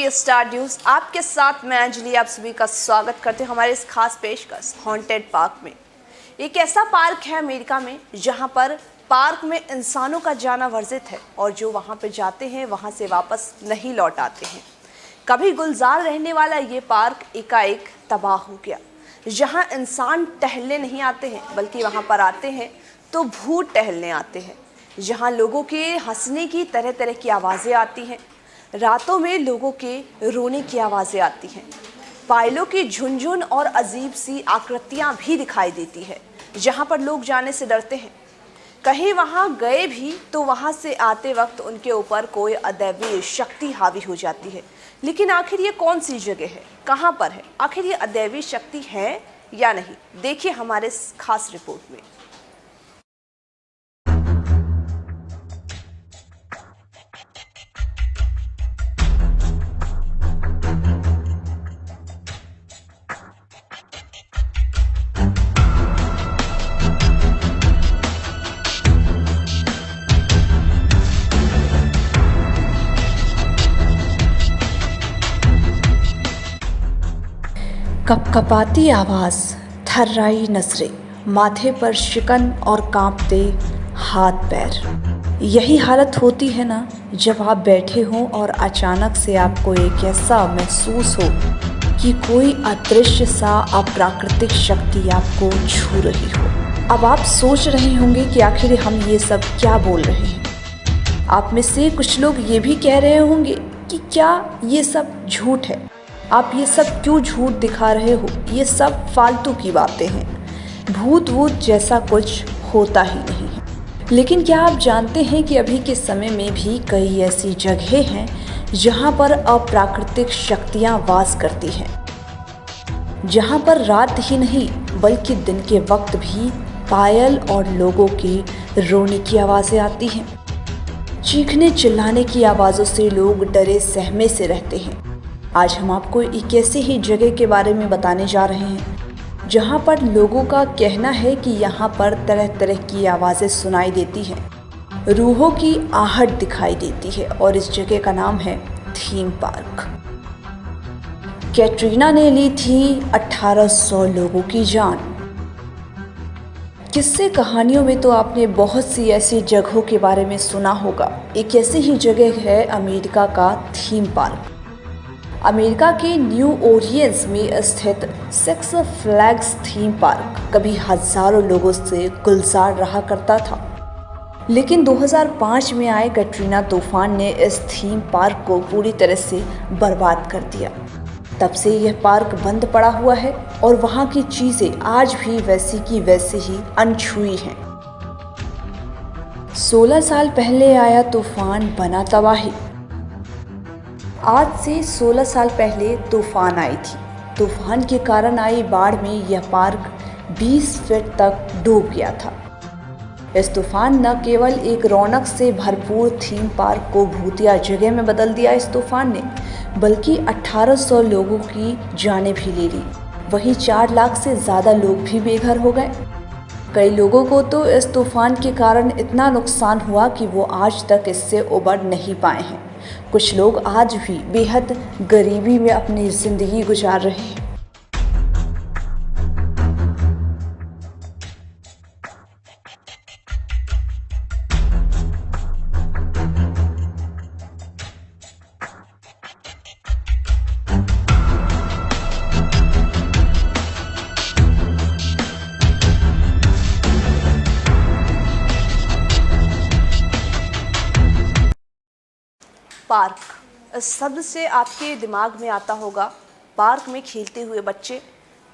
Star news आपके साथ मैं अंजलि आप सभी का स्वागत करते हैं हमारे इस खास पेशकश हॉन्टेड पार्क में। एक ऐसा पार्क है अमेरिका में जहां पर पार्क में इंसानों का जाना वर्जित है और जो वहां पे जाते हैं वहां से वापस नहीं लौट आते हैं। कभी गुलजार रहने वाला ये पार्क एकाएक तबाह हो गया। जहां इंसान टहलने नहीं आते हैं बल्कि वहां पर आते हैं तो भूत टहलने आते हैं। जहां लोगों के हंसने की तरह तरह की आवाज़ें आती हैं, रातों में लोगों के रोने की आवाज़ें आती हैं, पायलों की झुनझुन और अजीब सी आकृतियां भी दिखाई देती है जहां पर लोग जाने से डरते हैं। कहीं वहां गए भी तो वहां से आते वक्त उनके ऊपर कोई अदैवीय शक्ति हावी हो जाती है। लेकिन आखिर ये कौन सी जगह है, कहां पर है, आखिर ये अदैवीय शक्ति है या नहीं, देखिए हमारे इस खास रिपोर्ट में। कपकपाती आवाज़, थर्राई नजरें, माथे पर शिकन और कांपते हाथ पैर। यही हालत होती है ना जब आप बैठे हों और अचानक से आपको एक ऐसा महसूस हो कि कोई अदृश्य सा अप्राकृतिक शक्ति आपको छू रही हो। अब आप सोच रहे होंगे कि आखिर हम ये सब क्या बोल रहे हैं। आप में से कुछ लोग ये भी कह रहे होंगे कि क्या ये सब झूठ है, आप ये सब क्यों झूठ दिखा रहे हो, ये सब फालतू की बातें हैं, भूत वूत जैसा कुछ होता ही नहीं है। लेकिन क्या आप जानते हैं कि अभी के समय में भी कई ऐसी जगहें हैं जहां पर अप्राकृतिक शक्तियां वास करती हैं, जहां पर रात ही नहीं बल्कि दिन के वक्त भी पायल और लोगों के रोने की आवाज़ें आती हैं। चीखने चिल्लाने की आवाज़ों से लोग डरे सहमे से रहते हैं। आज हम आपको एक ऐसी ही जगह के बारे में बताने जा रहे हैं जहां पर लोगों का कहना है कि यहां पर तरह तरह की आवाज़ें सुनाई देती हैं, रूहों की आहट दिखाई देती है और इस जगह का नाम है थीम पार्क। कैटरीना ने ली थी 1800 लोगों की जान। किस्से कहानियों में तो आपने बहुत सी ऐसी जगहों के बारे में सुना होगा। एक ऐसी ही जगह है अमेरिका का थीम पार्क। अमेरिका के न्यू ओरियंस में स्थित सिक्स फ्लैग्स थीम पार्क कभी हजारों लोगों से गुलजार रहा करता था, लेकिन 2005 में आए कैटरीना तूफान ने इस थीम पार्क को पूरी तरह से बर्बाद कर दिया। तब से यह पार्क बंद पड़ा हुआ है और वहाँ की चीज़ें आज भी वैसी की वैसी ही अनछुई हैं। 16 साल पहले आया तूफान, बना तबाही। आज से 16 साल पहले तूफान आई थी। तूफान के कारण आई बाढ़ में यह पार्क 20 फीट तक डूब गया था। इस तूफान न केवल एक रौनक से भरपूर थीम पार्क को भूतिया जगह में बदल दिया इस तूफान ने, बल्कि 1800 लोगों की जानें भी ले ली। वहीं 4 लाख से ज़्यादा लोग भी बेघर हो गए। कई लोगों को तो इस तूफान के कारण इतना नुकसान हुआ कि वो आज तक इससे उबर नहीं पाए हैं। कुछ लोग आज भी बेहद गरीबी में अपनी ज़िंदगी गुजार रहे हैं। पार्क, इस शब्द से आपके दिमाग में आता होगा पार्क में खेलते हुए बच्चे,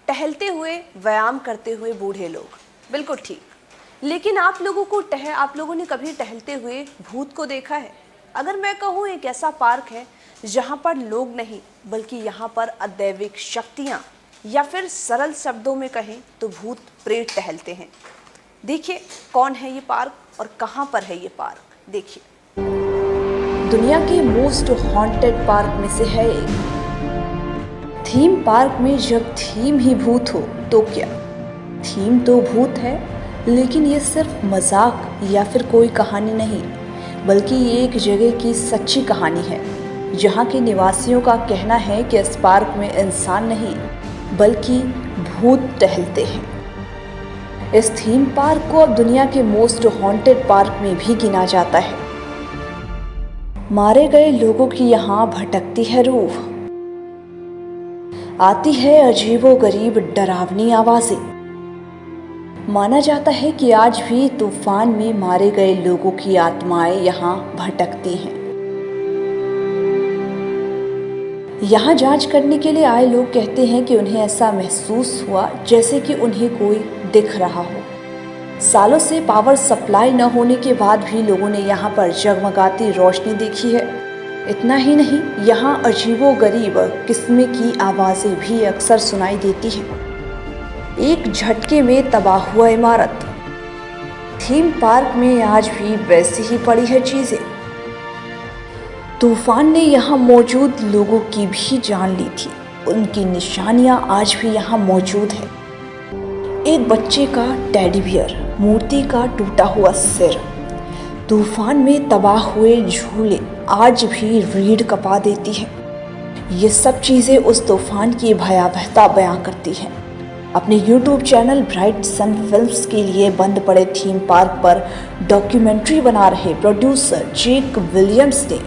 टहलते हुए, व्यायाम करते हुए बूढ़े लोग। बिल्कुल ठीक। लेकिन आप लोगों ने कभी टहलते हुए भूत को देखा है? अगर मैं कहूँ एक ऐसा पार्क है जहाँ पर लोग नहीं बल्कि यहाँ पर अदैविक शक्तियाँ, या फिर सरल शब्दों में कहें तो भूत प्रेत टहलते हैं। देखिए कौन है ये पार्क और कहाँ पर है ये पार्क। देखिए, दुनिया के मोस्ट हॉन्टेड पार्क में से है एक। थीम पार्क में जब थीम ही भूत हो तो क्या? थीम तो भूत है, लेकिन ये सिर्फ मजाक या फिर कोई कहानी नहीं, बल्कि ये एक जगह की सच्ची कहानी है। जहां के निवासियों का कहना है कि इस पार्क में इंसान नहीं बल्कि भूत टहलते हैं। इस थीम पार्क को अब दुनिया के मोस्ट हॉन्टेड पार्क में भी गिना जाता है। मारे गए लोगों की यहाँ भटकती है रूह, आती है अजीबोगरीब डरावनी आवाजें। माना जाता है कि आज भी तूफान में मारे गए लोगों की आत्माएं यहाँ भटकती हैं। यहाँ जांच करने के लिए आए लोग कहते हैं कि उन्हें ऐसा महसूस हुआ जैसे कि उन्हें कोई दिख रहा हो। सालों से पावर सप्लाई न होने के बाद भी लोगों ने यहाँ पर जगमगाती रोशनी देखी है। इतना ही नहीं, यहाँ अजीबोगरीब किस्म की आवाज़ें भी अक्सर सुनाई देती हैं। एक झटके में तबाह हुआ इमारत। थीम पार्क में आज भी वैसी ही पड़ी है चीज़ें। तूफान ने यहाँ मौजूद लोगों की भी जान ली थी। उनकी निशानियाँ आज भी यहाँ मौजूद है। एक बच्चे का टेडी बियर, मूर्ति का टूटा हुआ सिर, तूफान में तबाह हुए झूले आज भी रीढ़ कपा देती हैं। ये सब चीज़ें उस तूफान की भयावहता बयां करती हैं। अपने YouTube चैनल ब्राइट सन फिल्म्स के लिए बंद पड़े थीम पार्क पर डॉक्यूमेंट्री बना रहे प्रोड्यूसर जेक विलियम्स ने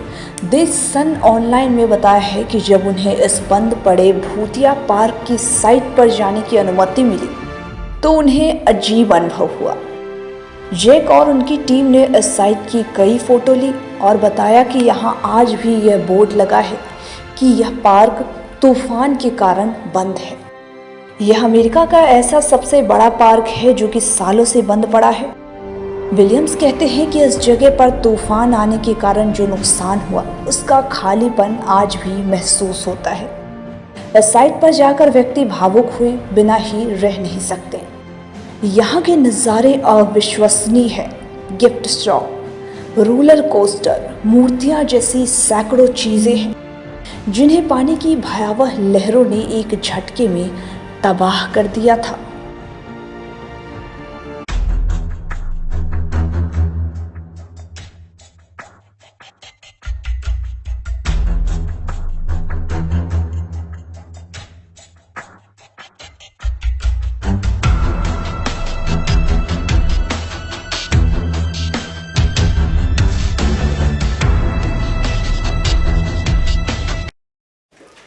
द सन ऑनलाइन में बताया है कि जब उन्हें इस बंद पड़े भूतिया पार्क की साइट पर जाने की अनुमति मिली तो उन्हें अजीब अनुभव हुआ। जेक और उनकी टीम ने इस साइट की कई फोटो ली और बताया कि यहाँ आज भी यह बोर्ड लगा है कि यह पार्क तूफान के कारण बंद है। यह अमेरिका का ऐसा सबसे बड़ा पार्क है जो कि सालों से बंद पड़ा है। विलियम्स कहते हैं कि इस जगह पर तूफान आने के कारण जो नुकसान हुआ उसका खालीपन आज भी महसूस होता है। इस साइट पर जाकर व्यक्ति भावुक हुए बिना ही रह नहीं सकते। यहाँ के नज़ारे अविश्वसनीय है। गिफ्ट शॉप, रोलर कोस्टर, मूर्तियाँ जैसी सैकड़ों चीज़ें हैं जिन्हें पानी की भयावह लहरों ने एक झटके में तबाह कर दिया था।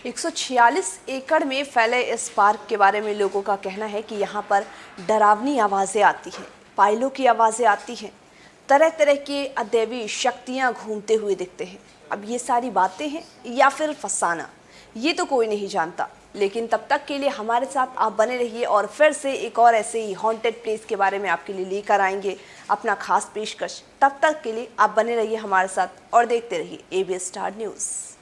एक 146 एकड़ में फैले इस पार्क के बारे में लोगों का कहना है कि यहाँ पर डरावनी आवाज़ें आती हैं, पायलों की आवाज़ें आती हैं, तरह तरह के अदैवी शक्तियाँ घूमते हुए दिखते हैं। अब ये सारी बातें हैं या फिर फसाना, ये तो कोई नहीं जानता। लेकिन तब तक के लिए हमारे साथ आप बने रहिए और फिर से एक और ऐसे ही हॉन्टेड प्लेस के बारे में आपके लिए लेकर आएंगे अपना खास पेशकश। तब तक के लिए आप बने रहिए हमारे साथ और देखते रहिए ABS स्टार न्यूज़।